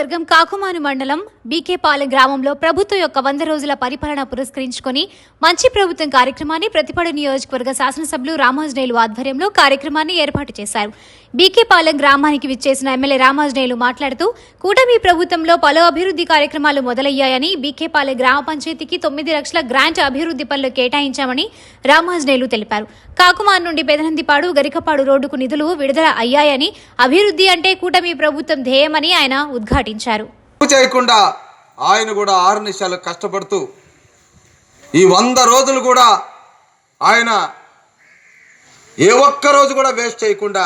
నియోజకవర్గం కాకుమాను మండలం బీకేపాలెం గ్రామంలో ప్రభుత్వం యొక్క 100 రోజుల పరిపాలన పురస్కరించుకొని మంచి ప్రభుత్వం కార్యక్రమాన్ని ప్రతిపాడు నియోజకవర్గ శాసనసభ్యులు రామాంజనేయులు ఆధ్వర్యంలో కార్యక్రమాన్ని ఏర్పాటు చేశారు. బీకేపాలెం గ్రామానికి విచ్చేసిన ఎమ్మెల్యే రామాంజనేయులు మాట్లాడుతూ కూటమి ప్రభుత్వంలో పలు అభివృద్ధి కార్యక్రమాలు మొదలయ్యాయని, బీకేపాలెం గ్రామ పంచాయతీకి 9 లక్షల గ్రాంట్ అభివృద్ధి పనులు కేటాయించామని రామాంజనేయులు తెలిపారు. కాకుమాను నుండి పెదనందిపాడు గరికపాడు రోడ్డుకు నిధులు విడుదల అయ్యాయని, అభివృద్ధి అంటే కూటమి ప్రభుత్వం ధ్యేయమని ఆయన ఉద్ఘాటించారు. చేయకుండా ఆయన కూడా 6 నిమిషాలు కష్టపడుతూ ఈ 100 రోజులు కూడా ఆయన ఏ ఒక్క రోజు కూడా వేస్ట్ చేయకుండా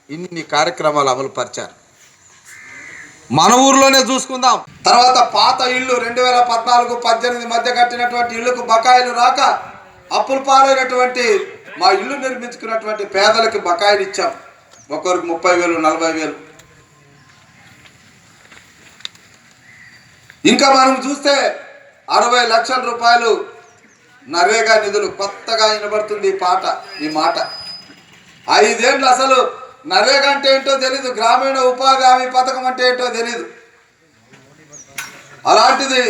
ఇన్ని కార్యక్రమాలు అమలు పరిచారు. మన ఊర్లోనే చూసుకుందాం. తర్వాత పాత ఇళ్ళు 2014-18 మధ్య కట్టినటువంటి ఇళ్లకు బకాయిలు రాక అప్పుల పాలైనటువంటి మా ఇల్లు నిర్మించుకున్నటువంటి పేదలకి బకాయిలు ఇచ్చాం. ఒక్కొరికి 30,000 40,000. ఇంకా మనం చూస్తే 60 లక్షల రూపాయలు నరేగా నిధులు. కొత్తగా వినబడుతుంది ఈ మాట. 5 ఏళ్ళు అసలు నరేగా అంటే ఏంటో తెలీదు, గ్రామీణ ఉపాధి హామీ పథకం అంటే ఏంటో తెలీదు. అలాంటిది